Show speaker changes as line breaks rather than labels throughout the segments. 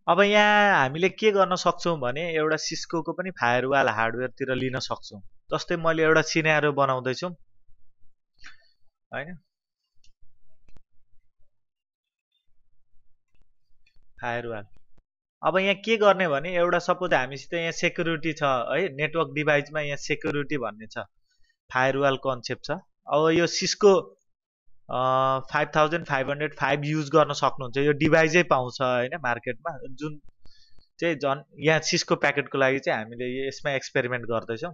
अब यहाँ हामीले के गर्न सक्छौँ भने एउटा सिस्कोको पनि फायरवाल हार्डवेयरतिर लिन सक्छौँ। जस्तै मैले एउटा सिनेरियो बनाउँदैछु हैन, फायरवाल। अब यहाँ के गर्ने भने एउटा सपोज हामीसित यहाँ सेक्युरिटी छ है, नेटवर्क डिभाइसमा यहाँ सेक्युरिटी भन्ने छ, फायरवाल कन्सेप्ट छ। अब यो सिस्को 5505 युज गर्न सक्नुहुन्छ, यो डिभाइसै पाउँछ होइन मार्केटमा, जुन चाहिँ झन् यहाँ सिस्को प्याकेटको लागि चाहिँ हामीले यसमा एक्सपेरिमेन्ट गर्दैछौँ।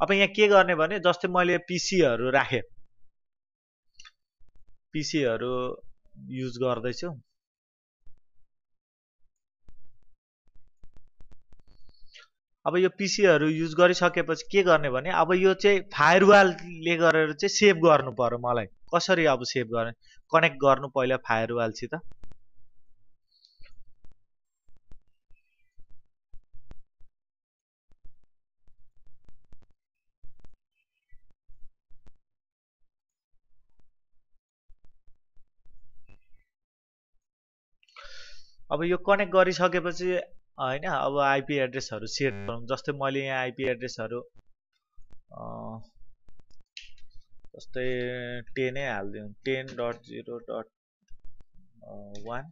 अब यहाँ के गर्ने भने जस्तै मैले पिसीहरू राखेँ, पिसीहरू युज गर्दैछु। अब यो पिसीहरू युज गरिसकेपछि के गर्ने भने अब यो चाहिँ फायरवालले गरेर चाहिँ सेभ गर्नु पर्यो मलाई। कसरी अब सेभ गर्ने, कनेक्ट गर्नु पहिला फायरवालसित। अब यो कनेक्ट गरिसकेपछि होइन, अब आइपी एड्रेसहरू सेट गरौँ। जस्तै मैले यहाँ आइपी एड्रेसहरू जस्तै 10 नै हालिदिउँ, 10.0.1।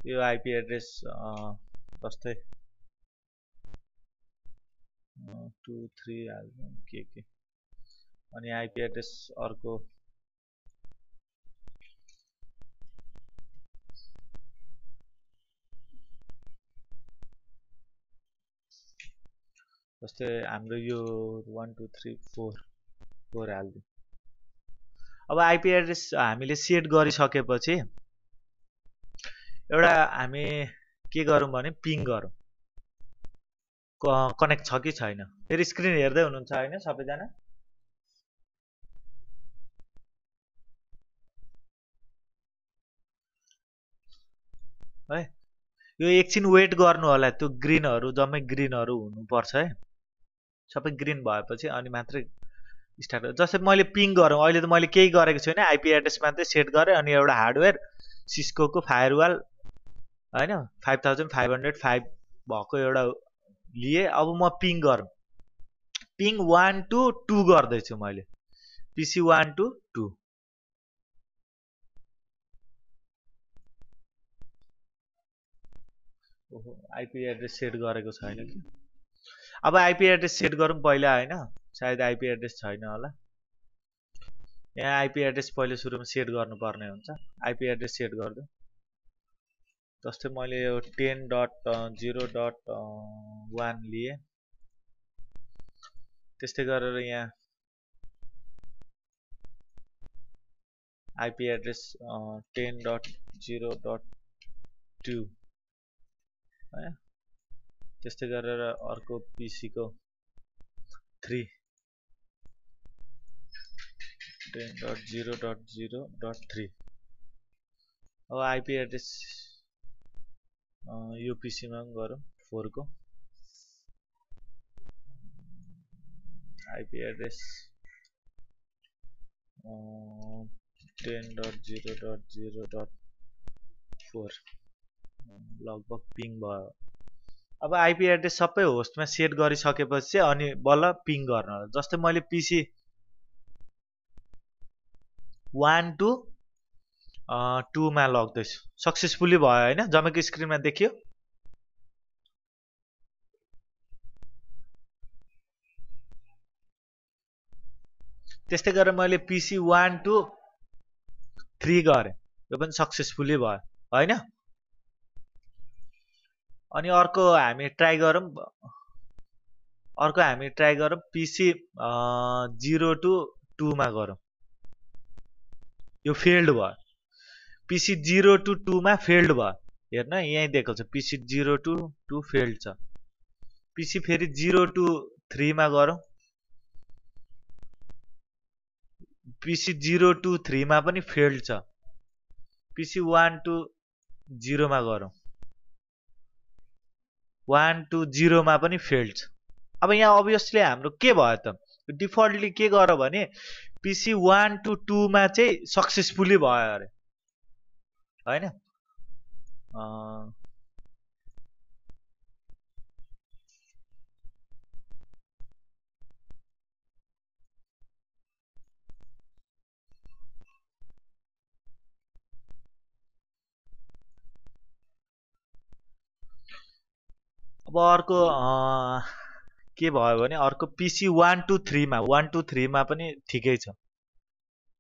यो आइपी एड्रेस जस्तै 2 3 हालिदिउँ के अनि आइपी एड्रेस अर्को जस्तै हाम्रो यो 1 2 3 4 हालिदिउँ। अब आइपी एड्रेस हामीले सेट गरिसकेपछि एउटा हामी के गरौँ भने पिङ गरौँ कनेक्ट छ कि छैन। फेरि स्क्रिन हेर्दै हुनुहुन्छ होइन सबैजना? है यो एकछिन वेट गर्नु होला, त्यो ग्रिनहरू जम्मै ग्रिनहरू हुनुपर्छ है। सबै ग्रिन भएपछि अनि मात्रै स्टार्ट। जस्तै मैले पिङ गरौँ, अहिले त मैले केही गरेको छैन, आइपी एड्रेस मात्रै सेट गरेँ अनि एउटा हार्डवेयर सिस्कोको फायरवाल होइन 5505 भएको एउटा लिए। अब म पिङ गरौँ, पिङ 1 to 2 गर्दैछु मैले, पिसी 1 to 2। ओहो आइपी एड्रेस सेट गरेको छैन कि। अब आइपी एड्रेस सेट गरौँ पहिला होइन, सायद आइपी एड्रेस छैन होला। यहाँ आइपी एड्रेस पहिले सुरुमा सेट गर्नुपर्ने हुन्छ। आइपी एड्रेस सेट गरिदिउँ। जस्तै मैले यो 10.0.1 लिएँ। त्यस्तै गरेर यहाँ आइपी एड्रेस 10.0.2 है। त्यस्तै गरेर अर्को पिसीको 3 10.0.0.3। अब आइपी एड्रेस यो पिसीमा पनि गरौँ 4 को आइपी एड्रेस 10.0.0.4 लगभग पिङ भयो। अब आइपी एड्रेस सबै होस्टमा सेट गरिसकेपछि चाहिँ अनि बल्ल पिङ गर्न होला। जस्तै मैले पिसी 1 to 2 मा लग्दैछु, सक्सेसफुली भयो होइन, जम्मैको स्क्रिनमा देखियो। त्यस्तै गरेर मैले पिसी 1 to 3 गरेँ, यो पनि सक्सेसफुली भयो होइन। अनि अर्को हामी ट्राई गरौँ, पिसी 0 to 2 मा गरौँ। यो फेल्ड भयो, पिसी 0 to 2 मा फेल्ड भयो। हेर्न यहीँ दिएको छ पिसी 0 to 2 फेल्ड छ। पिसी फेरि 0 to 3 मा गरौँ, पिसी 0 to 3 मा पनि फेल्ड छ। पिसी 1 to 0 मा गरौँ, 1 to 0 मा पनि फेल्ड छ। अब यहाँ अभियसली हाम्रो के भयो त, डिफल्टली के गर भने पिसी 1 to 2 मा चाहिँ सक्सेसफुली भयो अरे हैन अब अर्को के भयो भने अर्को पिसी 1 to 3 मा 1 to 3 मा पनि ठिकै छ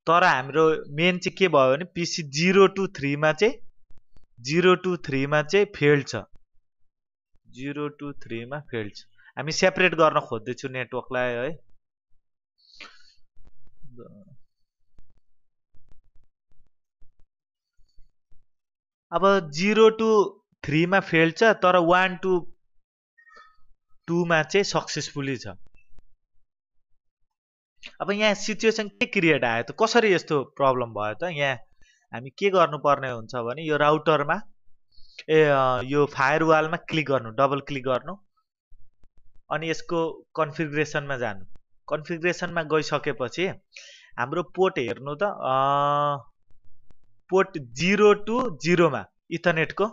तर हाम्रो मेन चाहिँ के भयो भने पिसी 0 to 3 मा चाहिँ 0 to 3 मा चाहिँ फेल्ड छ 0 to 3 मा फेल्ड छ हामी सेपरेट गर्न खोज्दैछु नेटवर्कलाई है अब 0 to 3 मा फेल्ड छ तर 1 to 2 मा चाहिँ सक्सेसफुली छ अब यहाँ सिचुएसन के क्रिएट आयो त कसरी यस्तो प्रब्लम भयो त यहाँ हामी के गर्नुपर्ने हुन्छ भने यो राउटरमा यो फायरवालमा क्लिक गर्नु डबल क्लिक गर्नु अनि यसको कन्फिगरेसनमा जानु कन्फिगरेसनमा गइसकेपछि हाम्रो पोर्ट हेर्नु त पोर्ट 0 to 0 मा इथरनेटको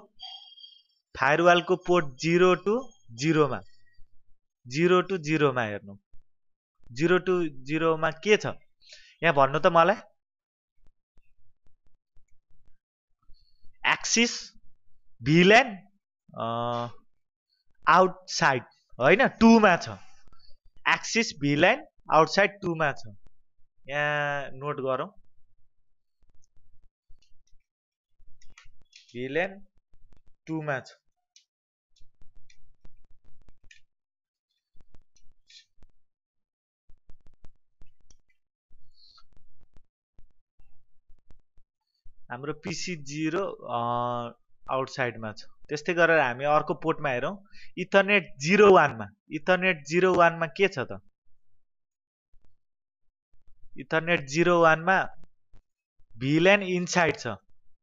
फायरवालको पोर्ट 0 to 0 मा 0 to 0 मा हेर्नु 0 to 0 मा के छ यहाँ भन्नु त मलाई एक्सिस भिलेन आउटसाइड हैन 2 मा छ एक्सिस भिलेन आउटसाइड 2 मा छ यहाँ नोट गरौँ भिलेन 2 मा छ हाम्रो पिसी 0 आउटसाइडमा छ त्यस्तै गरेर हामी अर्को पोर्टमा हेरौँ इथरनेट 01 मा इथरनेट 01 मा के छ त इथरनेट 01 मा भिलेन इनसाइड छ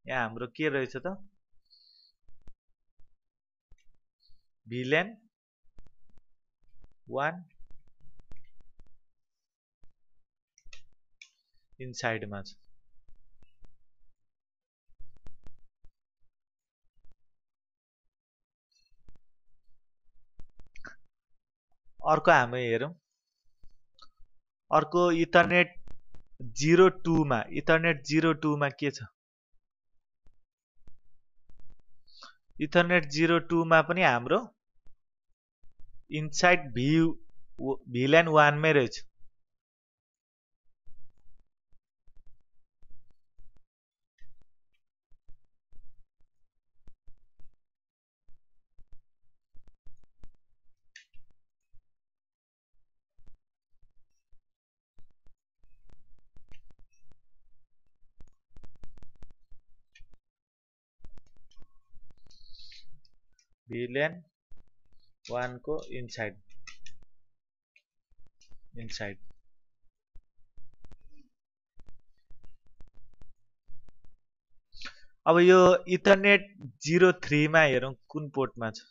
यहाँ हाम्रो के रहेछ त भिलेन 1 इनसाइडमा छ अर्को हामी हेरौँ अर्को इथरनेट 02 मा इथरनेट 02 मा के छ इथरनेट 02 मा पनि हाम्रो इनसाइड भिलेन 1 मै रहेछ भिलेन 1 को इनसाइड अब यो इथरनेट 03 मा हेरौँ कुन पोर्टमा छ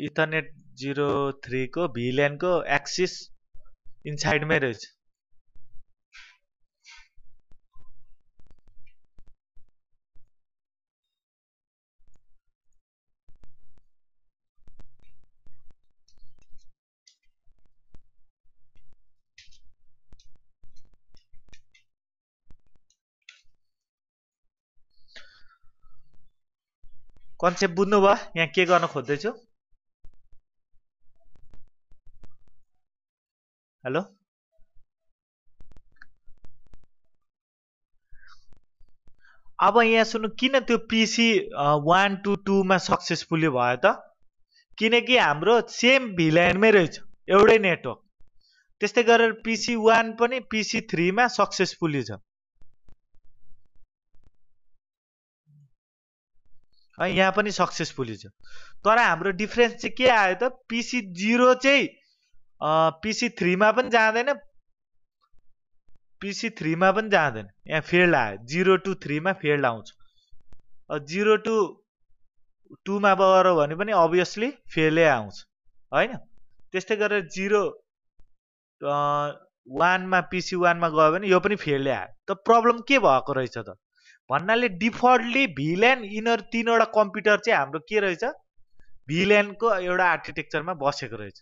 इथरनेट 03 को भिलेन को एक्सिस इनसाइडमै रहेछ कन्सेप्ट बुझ्नुभयो यहाँ के गर्न खोज्दैछु हेलो अब यहाँ सुन्नु किन त्यो पिसी 1 to 2 मा सक्सेसफुली भयो त किनकि हाम्रो सेम भिलेनमै रहेछ एउटै नेटवर्क त्यस्तै गरेर पिसी 1 पनि पिसी 3 मा सक्सेसफुली छ यहाँ पनि सक्सेसफुली छ तर हाम्रो डिफरेन्स चाहिँ के आयो त पिसी 0 चाहिँ पिसी 3 मा पनि जाँदैन पिसी 3 मा पनि जाँदैन यहाँ फेल्ड आयो 0 to 3 मा फेल्ड आउँछ 0 to 2 मा गयो भने पनि अभियसली फेलै आउँछ हैन त्यस्तै गरेर 1 मा पिसी 1 मा गयो भने यो पनि फेल आयो। त प्रब्लम के भएको रहेछ त भन्नाले डिफल्टली भिल्यान यिनीहरू तीनवटा कम्प्युटर चाहिँ हाम्रो के रहेछ भिल्यानको एउटा आर्किटेक्चरमा बसेको रहेछ।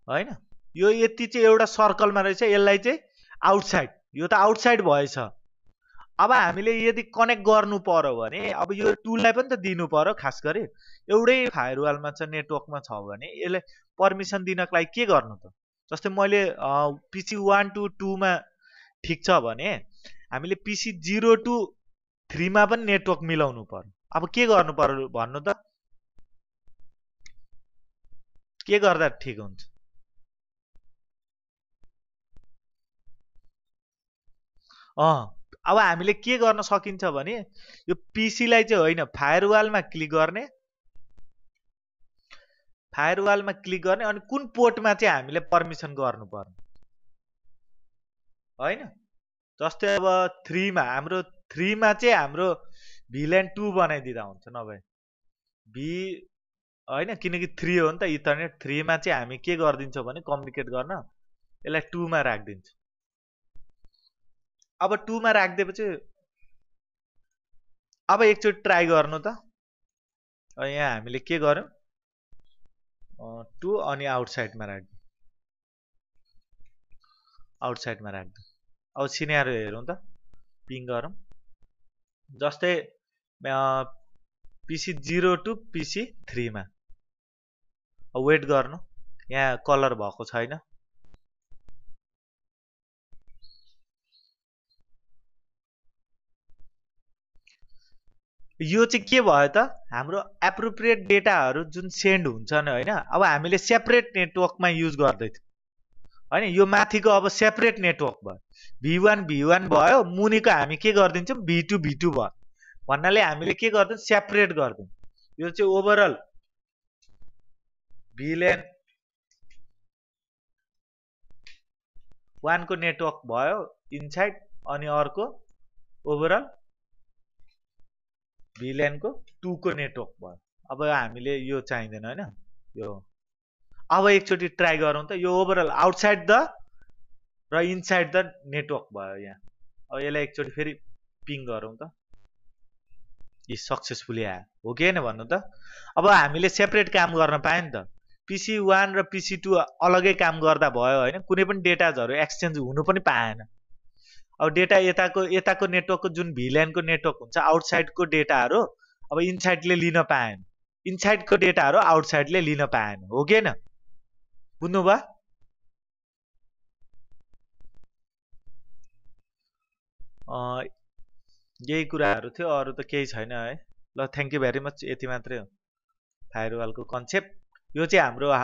होइन यो यति चाहिँ एउटा सर्कलमा रहेछ, यसलाई चाहिँ आउटसाइड, यो त आउटसाइड भएछ। अब हामीले यदि कनेक्ट गर्नु पर्यो भने अब यो टुललाई पनि त दिनु पर्यो। खास गरी एउटै फायरवालमा छ नेटवर्कमा छ भने यसले पर्मिसन दिनको लागि के गर्नु त? जस्तै मैले पिसी 1 to 2 मा ठिक छ भने हामीले पिसी 0 to 3 मा पनि नेटवर्क मिलाउनु पर्यो। अब के गर्नु पर्यो भन्नु त? के गर्दा ठिक हुन्छ? अब हामीले के गर्न सकिन्छ भने यो पिसीलाई चाहिँ होइन फायरवालमा क्लिक गर्ने, फायरवालमा क्लिक गर्ने अनि कुन पोर्टमा चाहिँ हामीले पर्मिसन गर्नु पर्ने होइन। जस्तै अब 3 मा हाम्रो 3 मा चाहिँ हाम्रो भिल्यान 2 बनाइदिँदा हुन्छ नभए भी होइन, किनकि 3 हो नि त इथरनेट। 3 मा चाहिँ हामी के गरिदिन्छौँ भने कम्युनिकेट गर्न यसलाई 2 मा राखिदिन्छ। अब 2 मा राखिदिएपछि अब एकचोटि ट्राई गर्नु त। यहाँ हामीले के गर्यौँ 2 अनि आउटसाइडमा राख्दिउँ, आउटसाइडमा राख्दिउँ। अब सिनेरियो हेरौँ त, पिङ गरौँ। जस्तै पिसी 0 to पिसी 3 मा वेट गर्नु, यहाँ कलर भएको छैन। यो चाहिँ के भयो त हाम्रो एप्रोप्रिएट डेटाहरू जुन सेन्ड हुन्छन् होइन, अब हामीले सेपरेट नेटवर्कमा युज गर्दै थियौँ होइन। यो माथिको अब सेपरेट नेटवर्क भयो, V1 V1 भयो, मुनिको हामी के गरिदिन्छौँ V2 V2 भयो भन्नाले हामीले के गर्छौँ सेपरेट गर्छौँ। यो चाहिँ ओभरअल भिल्यान 1 को नेटवर्क भयो इनसाइड अनि अर्को ओभरअल भिल्यान को 2 को नेटवर्क भयो। अब हामीले यो चाहिँदैन होइन यो। अब एकचोटि ट्राई गरौँ त, यो ओभरअल आउटसाइड द र इनसाइड द नेटवर्क भयो यहाँ। अब यसलाई एकचोटि फेरि पिङ गरौँ त, यी सक्सेसफुली आयो हो कि होइन भन्नु त। अब हामीले सेपरेट काम गर्न पायो नि त। पिसी 1 र पिसी 2 अलगै काम गर्दा भयो होइन, कुनै पनि डेटाजहरू एक्सचेन्ज हुनु पनि पाएन। अब डेटा यताको नेटवर्कको जुन भिल्यानको नेटवर्क हुन्छ आउटसाइडको डेटाहरू अब इनसाइडले लिन पाएन, इनसाइडको डेटाहरू आउटसाइडले लिन पाएन हो कि होइन, बुझ्नुभयो? यही कुराहरू थियो, अरू त केही छैन है। ल थ्याङ्क यू भेरी मच, यति मात्रै हो फायरवालको कन्सेप्ट। यो चाहिँ हाम्रो